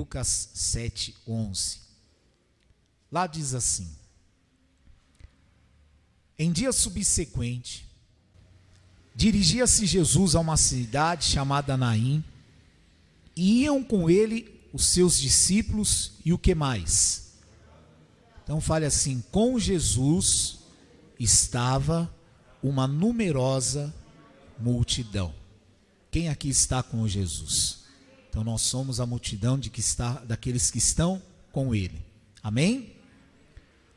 Lucas 7:11. Lá diz assim: em dia subsequente, dirigia-se Jesus a uma cidade chamada Naim, e iam com ele os seus discípulos e o que mais? Então fale assim: com Jesus estava uma numerosa multidão. Quem aqui está com Jesus? Então nós somos a multidão daqueles que estão com ele. Amém?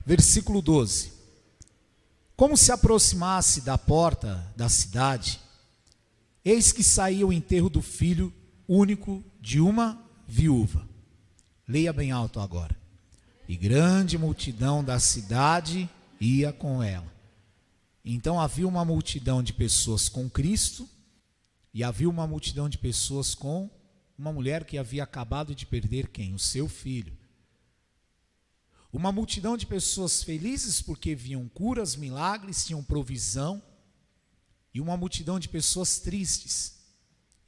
Versículo 12. Como se aproximasse da porta da cidade, eis que saía o enterro do filho único de uma viúva. Leia bem alto agora. E grande multidão da cidade ia com ela. Então havia uma multidão de pessoas com Cristo, e havia uma multidão de pessoas com uma mulher que havia acabado de perder quem? O seu filho. Uma multidão de pessoas felizes porque viam curas, milagres, tinham provisão, e uma multidão de pessoas tristes.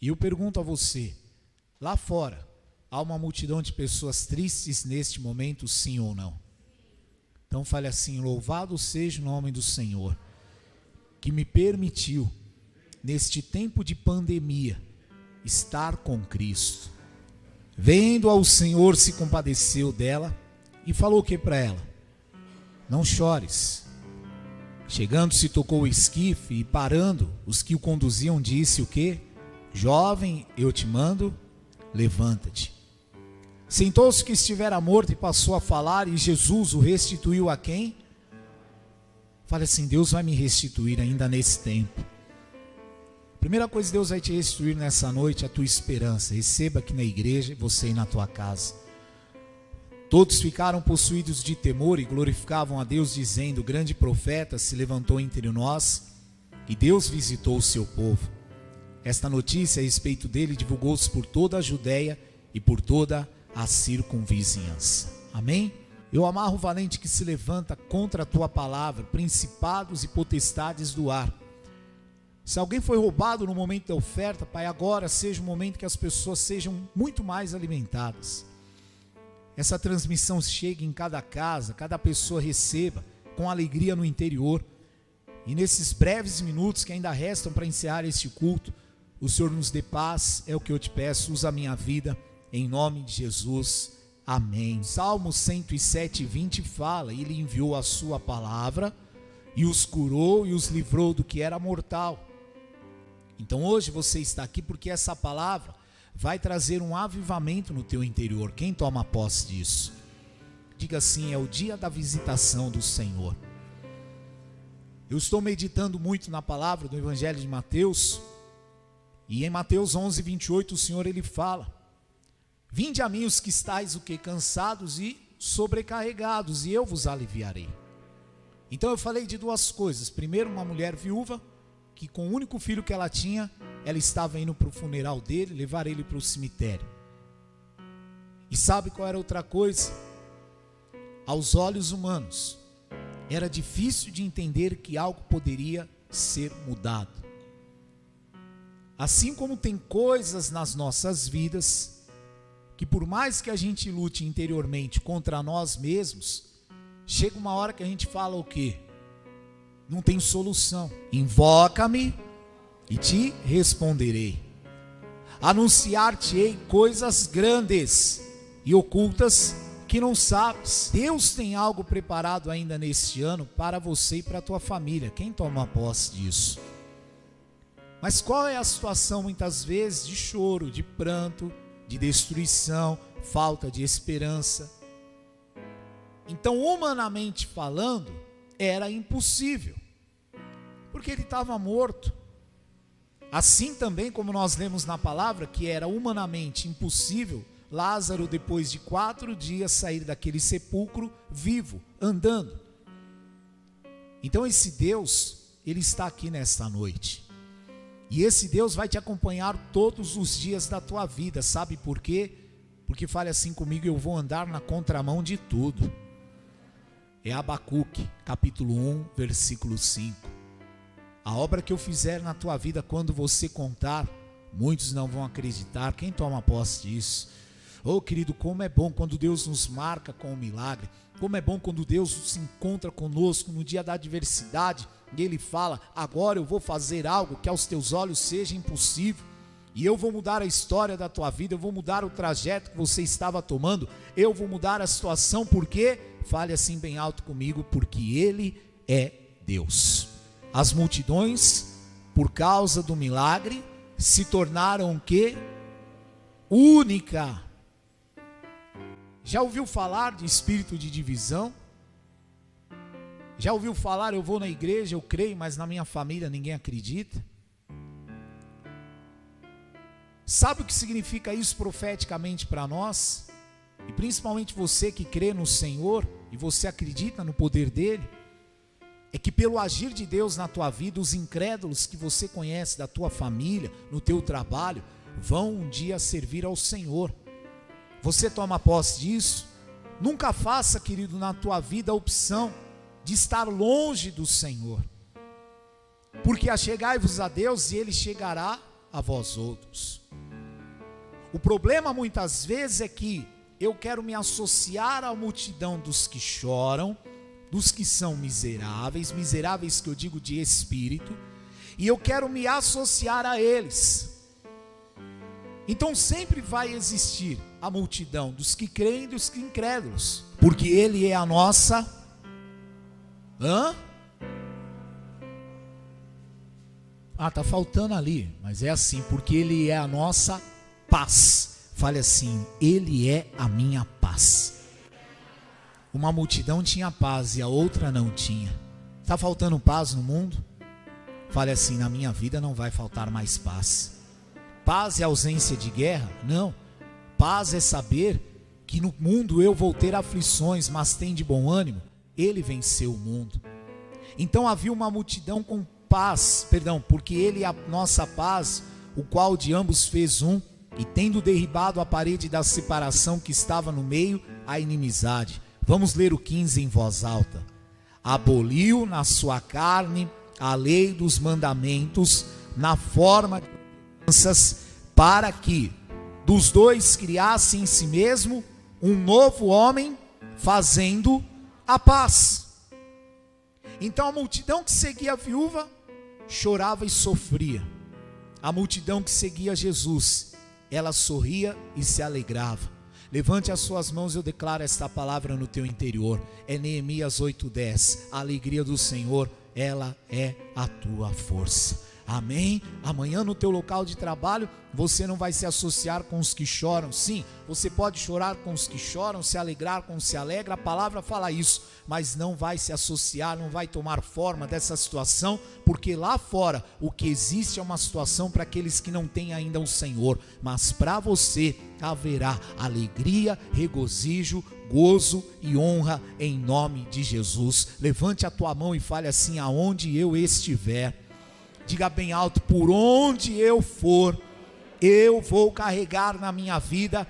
E eu pergunto a você, lá fora, há uma multidão de pessoas tristes neste momento, sim ou não? Então fale assim: louvado seja o nome do Senhor, que me permitiu, neste tempo de pandemia, estar com Cristo. Vendo ao Senhor, se compadeceu dela e falou o que para ela? Não chores. Chegando-se, tocou o esquife e parando, os que o conduziam, disse o que? Jovem, eu te mando, levanta-te. Sentou-se que estivera morto e passou a falar, e Jesus o restituiu a quem? Fale assim: Deus vai me restituir ainda nesse tempo. Primeira coisa, Deus vai te restituir nessa noite a tua esperança. Receba aqui na igreja, você aí na tua casa. Todos ficaram possuídos de temor e glorificavam a Deus, dizendo: o grande profeta se levantou entre nós e Deus visitou o seu povo. Esta notícia a respeito dele divulgou-se por toda a Judéia e por toda a circunvizinhança. Amém? Eu amarro o valente que se levanta contra a tua palavra, principados e potestades do ar. Se alguém foi roubado no momento da oferta, Pai, agora seja o momento que as pessoas sejam muito mais alimentadas. Essa transmissão chegue em cada casa, cada pessoa receba com alegria no interior. E nesses breves minutos que ainda restam para encerrar este culto, o Senhor nos dê paz, é o que eu te peço. Usa a minha vida, em nome de Jesus, amém. Salmo 107:20 fala: Ele enviou a sua palavra e os curou e os livrou do que era mortal. Então hoje você está aqui porque essa palavra vai trazer um avivamento no teu interior. Quem toma posse disso? Diga assim: é o dia da visitação do Senhor. Eu estou meditando muito na palavra do Evangelho de Mateus, e em Mateus 11:28 o Senhor ele fala: vinde a mim os que estáis o que? Cansados e sobrecarregados, e eu vos aliviarei. Então eu falei de duas coisas. Primeiro, uma mulher viúva, que com o único filho que ela tinha, ela estava indo para o funeral dele, levar ele para o cemitério. E sabe qual era outra coisa? Aos olhos humanos, era difícil de entender que algo poderia ser mudado. Assim como tem coisas nas nossas vidas, que por mais que a gente lute interiormente contra nós mesmos, chega uma hora que a gente fala o quê? Não tem solução. Invoca-me e te responderei. Anunciar-te-ei coisas grandes e ocultas que não sabes. Deus tem algo preparado ainda neste ano para você e para a tua família. Quem toma posse disso? Mas qual é a situação muitas vezes de choro, de pranto, de destruição, falta de esperança? Então, humanamente falando, era impossível, porque ele estava morto. Assim também como nós lemos na palavra que era humanamente impossível Lázaro, depois de 4 dias, sair daquele sepulcro vivo, andando. Então esse Deus, ele está aqui nesta noite, e esse Deus vai te acompanhar todos os dias da tua vida. Sabe por quê? Porque fale assim comigo: eu vou andar na contramão de tudo. É Abacuque, capítulo 1, versículo 5. A obra que eu fizer na tua vida, quando você contar, muitos não vão acreditar. Quem toma posse disso? Oh, querido, como é bom quando Deus nos marca com um milagre. Como é bom quando Deus se encontra conosco no dia da adversidade e Ele fala: agora eu vou fazer algo que aos teus olhos seja impossível. E eu vou mudar a história da tua vida, eu vou mudar o trajeto que você estava tomando, eu vou mudar a situação, porque, fale assim bem alto comigo, porque Ele é Deus. As multidões, por causa do milagre, se tornaram o quê? Única. Já ouviu falar de espírito de divisão? Já ouviu falar: eu vou na igreja, eu creio, mas na minha família ninguém acredita? Sabe o que significa isso profeticamente para nós? E principalmente você que crê no Senhor e você acredita no poder dele, é que pelo agir de Deus na tua vida, os incrédulos que você conhece da tua família, no teu trabalho, vão um dia servir ao Senhor. Você toma posse disso? Nunca faça, querido, na tua vida a opção de estar longe do Senhor, porque achegai-vos a Deus e Ele chegará a vós outros. O problema muitas vezes é que eu quero me associar à multidão dos que choram, dos que são miseráveis, miseráveis que eu digo de espírito, e eu quero me associar a eles. Então sempre vai existir a multidão dos que creem e dos que incrédulos, porque Ele é a nossa... tá faltando ali, mas é assim, porque Ele é a nossa paz. Fale assim: Ele é a minha paz. Uma multidão tinha paz e a outra não tinha. Está faltando paz no mundo? Fale assim: na minha vida não vai faltar mais paz. Paz é ausência de guerra? Não. Paz é saber que no mundo eu vou ter aflições, mas tem de bom ânimo. Ele venceu o mundo. Então havia uma multidão com paz, porque Ele é a nossa paz, o qual de ambos fez um, e tendo derribado a parede da separação que estava no meio, a inimizade. Vamos ler o 15 em voz alta. Aboliu na sua carne a lei dos mandamentos na forma de ordenanças, para que dos dois criasse em si mesmo um novo homem, fazendo a paz. Então a multidão que seguia a viúva chorava e sofria. A multidão que seguia Jesus, ela sorria e se alegrava. Levante as suas mãos e eu declaro esta palavra no teu interior. É Neemias 8:10. A alegria do Senhor, ela é a tua força. Amém? Amanhã no teu local de trabalho, você não vai se associar com os que choram. Sim, você pode chorar com os que choram, se alegrar com os que se alegram, a palavra fala isso, mas não vai se associar, não vai tomar forma dessa situação, porque lá fora o que existe é uma situação para aqueles que não têm ainda o Senhor, mas para você haverá alegria, regozijo, gozo e honra em nome de Jesus. Levante a tua mão e fale assim: aonde eu estiver, diga bem alto: por onde eu for, eu vou carregar na minha vida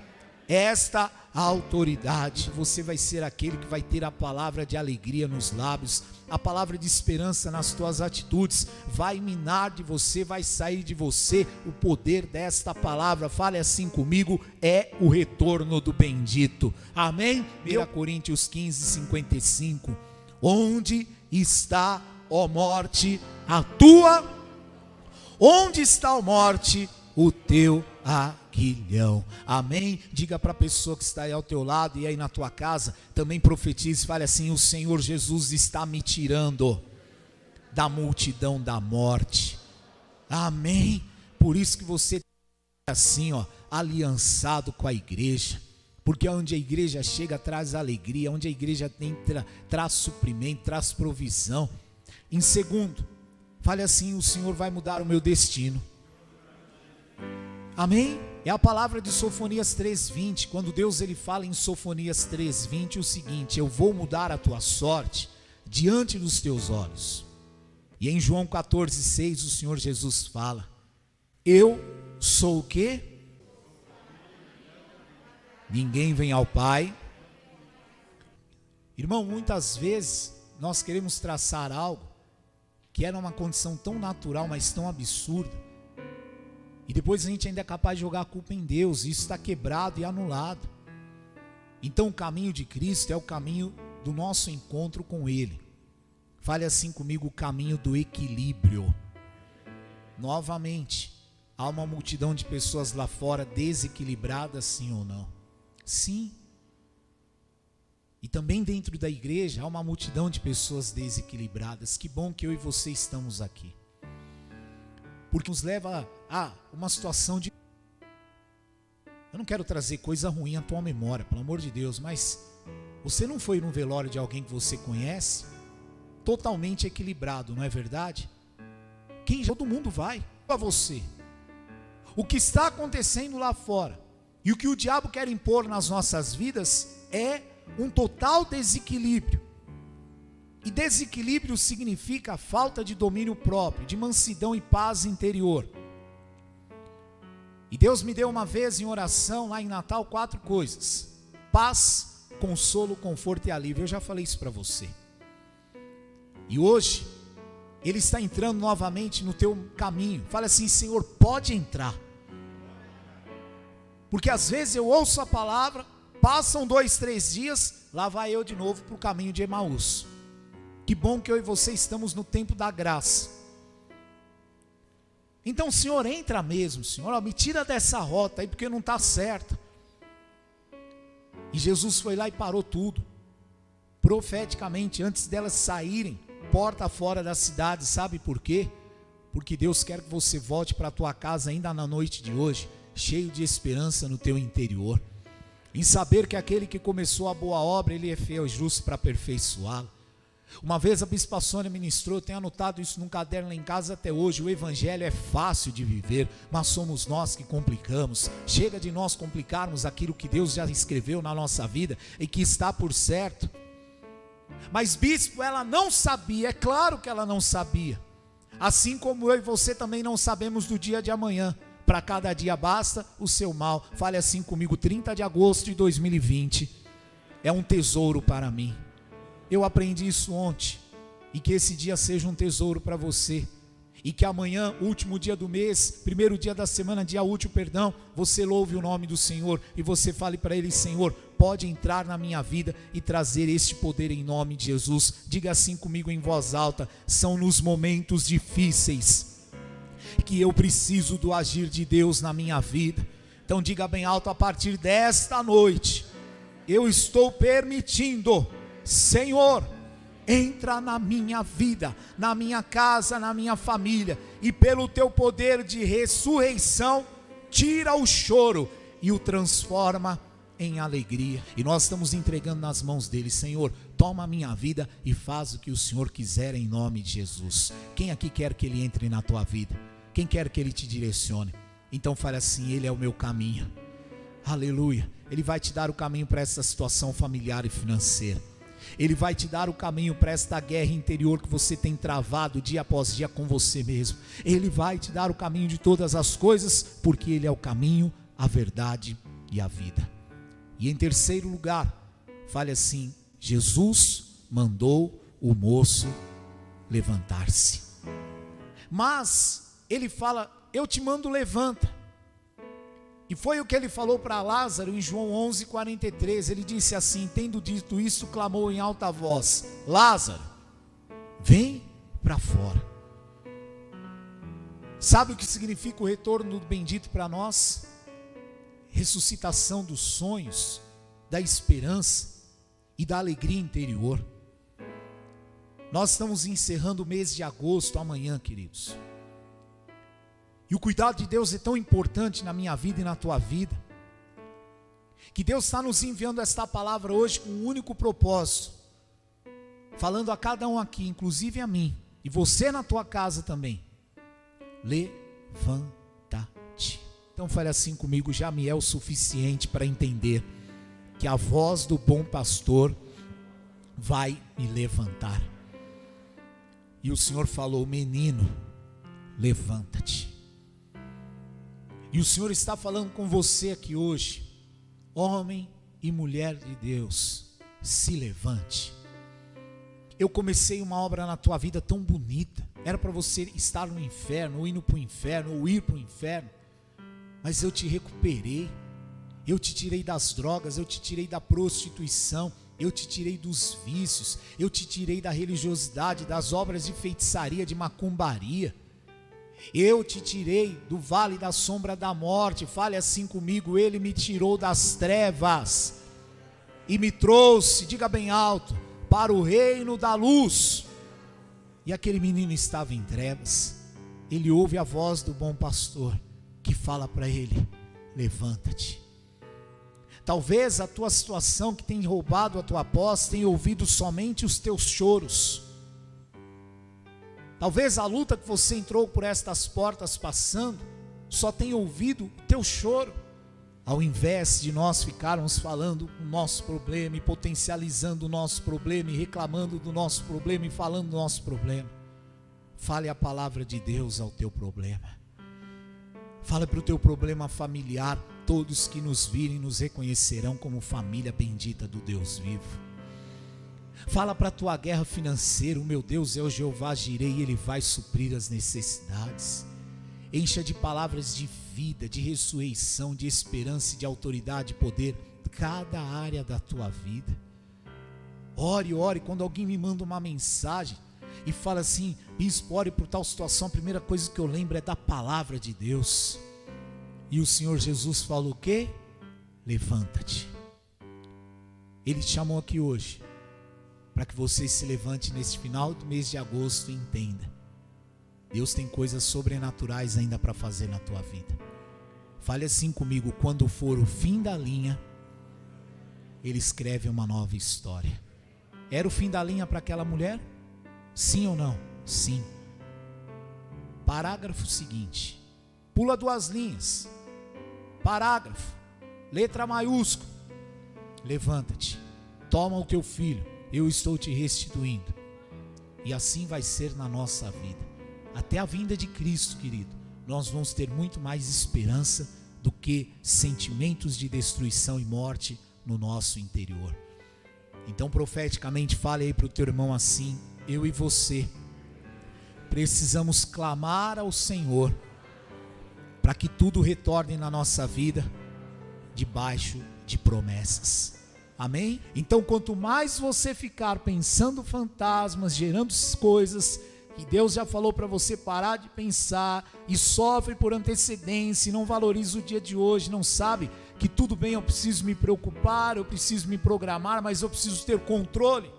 esta autoridade. Você vai ser aquele que vai ter a palavra de alegria nos lábios, a palavra de esperança nas tuas atitudes. Vai eminar de você, vai sair de você o poder desta palavra. Fale assim comigo: é o retorno do bendito. Amém? 1 Coríntios 15:55. Onde está, ó morte, a tua? Onde está, a morte, o teu aguilhão? Amém? Diga para a pessoa que está aí ao teu lado e aí na tua casa, também profetize, fale assim: o Senhor Jesus está me tirando da multidão da morte. Amém? Por isso que você está assim, aliançado com a igreja, porque onde a igreja chega traz alegria, onde a igreja traz suprimento, traz provisão. Em segundo, fale assim: o Senhor vai mudar o meu destino. Amém? É a palavra de Sofonias 3:20, quando Deus ele fala em Sofonias 3:20 o seguinte: eu vou mudar a tua sorte diante dos teus olhos. E em João 14:6 o Senhor Jesus fala: eu sou o quê? Ninguém vem ao Pai. Irmão, muitas vezes nós queremos traçar algo que era uma condição tão natural, mas tão absurda, E depois a gente ainda é capaz de jogar a culpa em Deus. Isso está quebrado e anulado. Então o caminho de Cristo é o caminho do nosso encontro com Ele. Fale assim comigo, o caminho do equilíbrio. Novamente, há uma multidão de pessoas lá fora desequilibradas, sim ou não? Sim. E também dentro da igreja há uma multidão de pessoas desequilibradas. Que bom que eu e você estamos aqui. Porque nos leva a uma situação de... Eu não quero trazer coisa ruim à tua memória, pelo amor de Deus, mas você não foi num velório de alguém que você conhece, totalmente equilibrado, não é verdade? Todo mundo vai, para você. O que está acontecendo lá fora e o que o diabo quer impor nas nossas vidas é um total desequilíbrio. E desequilíbrio significa falta de domínio próprio, de mansidão e paz interior. E Deus me deu uma vez em oração lá em Natal 4 coisas: paz, consolo, conforto e alívio. Eu já falei isso para você. E hoje Ele está entrando novamente no teu caminho. Fala assim: Senhor, pode entrar. Porque às vezes eu ouço a palavra, passam 2, 3 dias, lá vai eu de novo para o caminho de Emaús. Que bom que eu e você estamos no tempo da graça. Então, Senhor, entra mesmo, Senhor, me tira dessa rota aí, porque não está certo. E Jesus foi lá e parou tudo, profeticamente, antes delas saírem, porta fora da cidade. Sabe por quê? Porque Deus quer que você volte para a tua casa ainda na noite de hoje, cheio de esperança no teu interior, em saber que aquele que começou a boa obra, Ele é fiel e justo para aperfeiçoá-la. Uma vez a Bispa Sônia ministrou, eu tenho anotado isso num caderno lá em casa até hoje: o evangelho é fácil de viver, mas somos nós que complicamos. Chega de nós complicarmos aquilo que Deus já escreveu na nossa vida e que está por certo. Mas bispo, ela não sabia, é claro que ela não sabia, assim como eu e você também não sabemos do dia de amanhã. Para cada dia basta o seu mal. Fale assim comigo: 30 de agosto de 2020 é um tesouro para mim. Eu aprendi isso ontem, e que esse dia seja um tesouro para você, e que amanhã, último dia do mês, primeiro dia da semana, dia útil, perdão, você louve o nome do Senhor, e você fale para Ele: Senhor, pode entrar na minha vida e trazer este poder em nome de Jesus. Diga assim comigo em voz alta: são nos momentos difíceis que eu preciso do agir de Deus na minha vida. Então diga bem alto: a partir desta noite, eu estou permitindo, Senhor, entra na minha vida, na minha casa, na minha família, e pelo teu poder de ressurreição, tira o choro e o transforma em alegria. E nós estamos entregando nas mãos dele: Senhor, toma a minha vida e faz o que o Senhor quiser em nome de Jesus. Quem aqui quer que ele entre na tua vida? Quem quer que ele te direcione? Então fale assim: Ele é o meu caminho. Aleluia. Ele vai te dar o caminho para essa situação familiar e financeira. Ele vai te dar o caminho para esta guerra interior que você tem travado dia após dia com você mesmo. Ele vai te dar o caminho de todas as coisas, porque Ele é o caminho, a verdade e a vida. E em terceiro lugar, fale assim: Jesus mandou o moço levantar-se. Mas Ele fala: eu te mando, levanta. E foi o que Ele falou para Lázaro em João 11:43. Ele disse assim: tendo dito isso, clamou em alta voz: Lázaro, vem para fora. Sabe o que significa o retorno do bendito para nós? Ressuscitação dos sonhos, da esperança e da alegria interior. Nós estamos encerrando o mês de agosto amanhã, queridos. E o cuidado de Deus é tão importante na minha vida e na tua vida, que Deus está nos enviando esta palavra hoje com um único propósito, falando a cada um aqui, inclusive a mim, e você na tua casa também: levanta-te. Então fale assim comigo: já me é o suficiente para entender que a voz do bom pastor vai me levantar. E o Senhor falou: menino, levanta-te. E o Senhor está falando com você aqui hoje: homem e mulher de Deus, se levante. Eu comecei uma obra na tua vida tão bonita. Era para você estar no inferno, ou indo para o inferno, ou ir para o inferno. mas eu te recuperei. Eu te tirei das drogas, eu te tirei da prostituição, eu te tirei dos vícios, eu te tirei da religiosidade, das obras de feitiçaria, de macumbaria. Eu te tirei do vale da sombra da morte. Fale assim comigo: Ele me tirou das trevas e me trouxe, diga bem alto, para o reino da luz. E aquele menino estava em trevas. Ele ouve a voz do bom pastor que fala para ele: levanta-te. Talvez a tua situação que tem roubado a tua paz tenha ouvido somente os teus choros. Talvez a luta que você entrou por estas portas passando só tenha ouvido o teu choro. Ao invés de nós ficarmos falando o nosso problema e potencializando o nosso problema e reclamando do nosso problema e falando do nosso problema, fale a palavra de Deus ao teu problema. Fala para o teu problema familiar. Todos que nos virem nos reconhecerão como família bendita do Deus vivo. Fala para a tua guerra financeira: o meu Deus é o Jeová Jireh e Ele vai suprir as necessidades. Encha de palavras de vida, de ressurreição, de esperança e de autoridade e poder cada área da tua vida. Ore, ore. Quando alguém me manda uma mensagem e fala assim: bispo, ore por tal situação, a primeira coisa que eu lembro é da palavra de Deus. E o Senhor Jesus falou o quê? Levanta-te. Ele te chamou aqui hoje para que você se levante nesse final do mês de agosto e entenda: Deus tem coisas sobrenaturais ainda para fazer na tua vida. Fale assim comigo: quando for o fim da linha, Ele escreve uma nova história. Era o fim da linha para aquela mulher? Sim ou não? Sim. Parágrafo seguinte. Pula 2 linhas. Parágrafo. Letra maiúscula. Levanta-te. Toma o teu filho. Eu estou te restituindo. E assim vai ser na nossa vida. Até a vinda de Cristo, querido, nós vamos ter muito mais esperança do que sentimentos de destruição e morte no nosso interior. Então, profeticamente, fale aí para o teu irmão assim: eu e você precisamos clamar ao Senhor para que tudo retorne na nossa vida debaixo de promessas. Amém? Então, quanto mais você ficar pensando fantasmas, gerando coisas que Deus já falou para você parar de pensar, e sofre por antecedência, e não valoriza o dia de hoje, não sabe que tudo bem, eu preciso me preocupar, eu preciso me programar, mas eu preciso ter controle.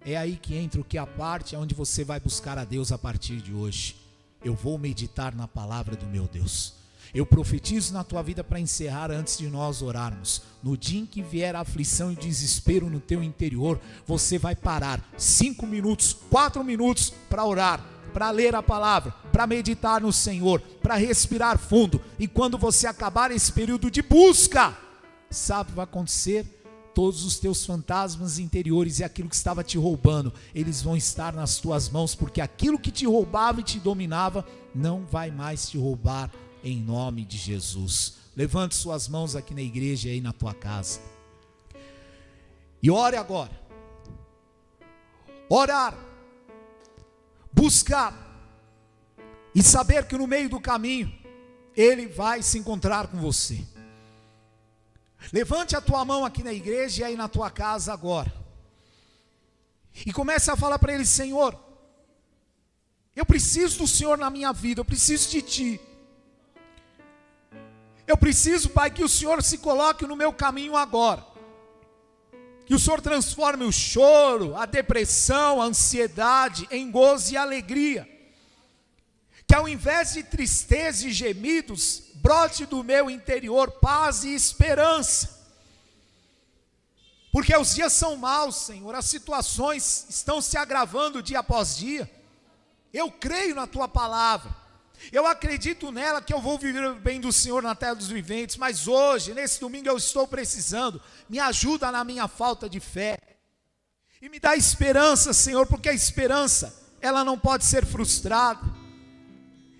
É aí que entra o que é a parte onde você vai buscar a Deus a partir de hoje. Eu vou meditar na palavra do meu Deus. Eu profetizo na tua vida para encerrar antes de nós orarmos. No dia em que vier a aflição e desespero no teu interior, você vai parar 5 minutos, 4 minutos para orar, para ler a palavra, para meditar no Senhor, para respirar fundo. E quando você acabar esse período de busca, sabe o que vai acontecer? Todos os teus fantasmas interiores e aquilo que estava te roubando, eles vão estar nas tuas mãos, porque aquilo que te roubava e te dominava não vai mais te roubar, em nome de Jesus. Levante suas mãos aqui na igreja e aí na tua casa e ore agora. Orar, buscar e saber que no meio do caminho Ele vai se encontrar com você. Levante a tua mão aqui na igreja e aí na tua casa agora e comece a falar para Ele: Senhor, eu preciso do Senhor na minha vida, eu preciso de Ti. Eu preciso, Pai, que o Senhor se coloque no meu caminho agora. Que o Senhor transforme o choro, a depressão, a ansiedade em gozo e alegria. Que ao invés de tristeza e gemidos, brote do meu interior paz e esperança. Porque os dias são maus, Senhor, as situações estão se agravando dia após dia. Eu creio na Tua palavra. Eu acredito nela que eu vou viver o bem do Senhor na terra dos viventes, mas hoje, nesse domingo, eu estou precisando. Me ajuda na minha falta de fé. E me dá esperança, Senhor, porque a esperança, ela não pode ser frustrada.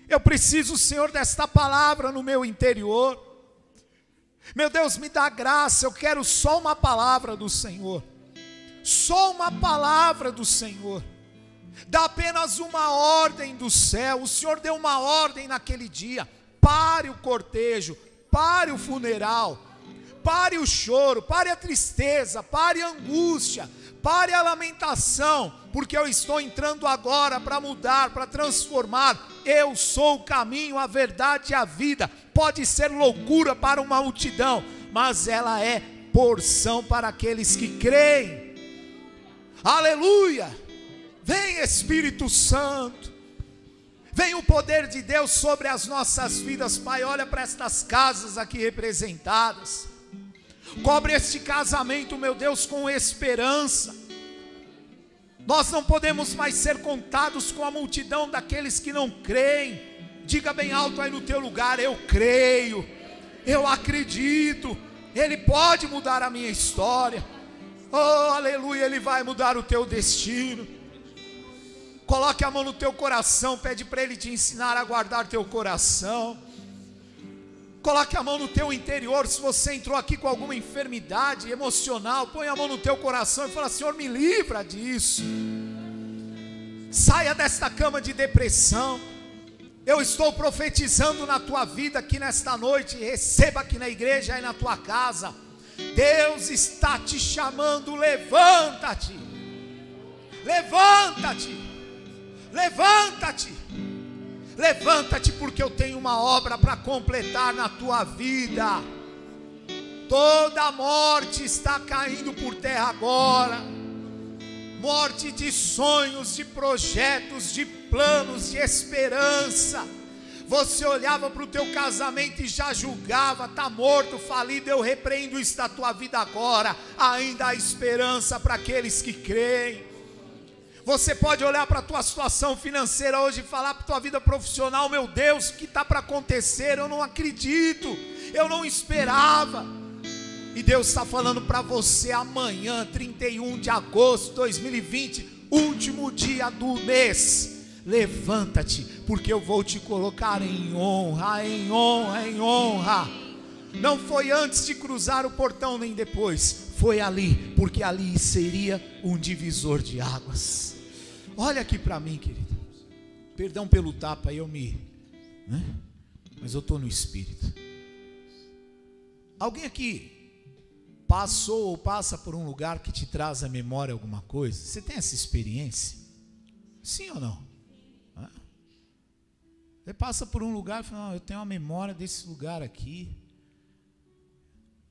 Eu preciso, Senhor, desta palavra no meu interior. Meu Deus, me dá graça, eu quero só uma palavra do Senhor. Só uma palavra do Senhor. Dá apenas uma ordem do céu. O Senhor deu uma ordem naquele dia: Pare o cortejo, pare o funeral, pare o choro, pare a tristeza, pare a angústia, pare a lamentação, porque eu estou entrando agora para mudar, para transformar. Eu sou o caminho, a verdade e a vida. Pode ser loucura para uma multidão, mas ela é porção para aqueles que creem. Aleluia! Vem Espírito Santo, vem o poder de Deus sobre as nossas vidas. Pai, olha para estas casas aqui representadas, cobre este casamento, meu Deus, com esperança. Nós não podemos mais ser contados com a multidão daqueles que não creem. Diga bem alto aí no teu lugar: eu creio, eu acredito, Ele pode mudar a minha história. Oh, aleluia, Ele vai mudar o teu destino. Coloque a mão no teu coração, pede para Ele te ensinar a guardar teu coração. Coloque a mão no teu interior. Se você entrou aqui com alguma enfermidade emocional, põe a mão no teu coração e fala: Senhor, me livra disso. Saia desta cama de depressão. Eu estou profetizando na tua vida aqui nesta noite. Receba aqui na igreja e na tua casa. Deus está te chamando. Levanta-te, levanta-te, levanta-te, levanta-te, porque eu tenho uma obra para completar na tua vida. Toda morte está caindo por terra agora. Morte de sonhos, de projetos, de planos, de esperança. Você olhava para o teu casamento e já julgava: está morto, falido. Eu repreendo isso da tua vida agora. Ainda há esperança para aqueles que creem. Você pode olhar para a tua situação financeira hoje e falar para a tua vida profissional: meu Deus, o que está para acontecer? Eu não acredito, eu não esperava. E Deus está falando para você: amanhã, 31 de agosto de 2020, último dia do mês, levanta-te, porque eu vou te colocar em honra, em honra, em honra. Não foi antes de cruzar o portão nem depois, foi ali, porque ali seria um divisor de águas. Olha aqui para mim, querido. Perdão pelo tapa, mas eu estou no Espírito. Alguém aqui passou ou passa por um lugar que te traz à memória alguma coisa? Você tem essa experiência? Sim ou não? Você passa por um lugar e fala: não, eu tenho uma memória desse lugar aqui.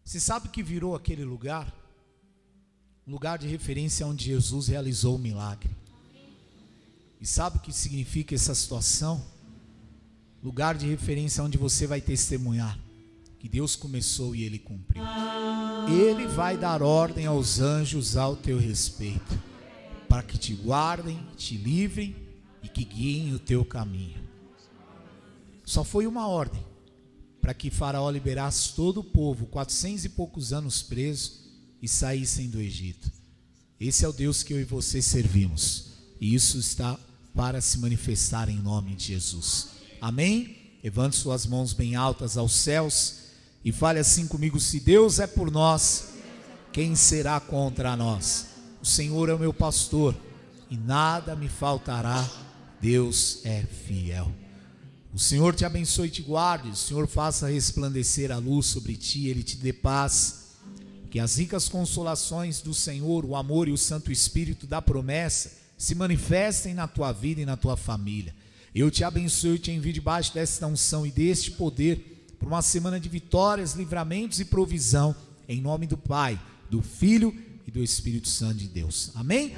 Você sabe que virou aquele lugar? Um lugar de referência onde Jesus realizou o milagre. E sabe o que significa essa situação? Lugar de referência onde você vai testemunhar que Deus começou e Ele cumpriu. Ele vai dar ordem aos anjos ao teu respeito, para que te guardem, te livrem e que guiem o teu caminho. Só foi uma ordem, para que Faraó liberasse todo o povo, 400 e poucos anos preso, e saíssem do Egito. Esse é o Deus que eu e você servimos, e isso está para se manifestar em nome de Jesus. Amém? Levante suas mãos bem altas aos céus e fale assim comigo: se Deus é por nós, quem será contra nós? O Senhor é o meu pastor e nada me faltará. Deus é fiel. O Senhor te abençoe e te guarde. O Senhor faça resplandecer a luz sobre ti, Ele te dê paz. Que as ricas consolações do Senhor, o amor e o Santo Espírito da promessa se manifestem na tua vida e na tua família. Eu te abençoo e te envio debaixo desta unção e deste poder para uma semana de vitórias, livramentos e provisão, em nome do Pai, do Filho e do Espírito Santo de Deus. Amém?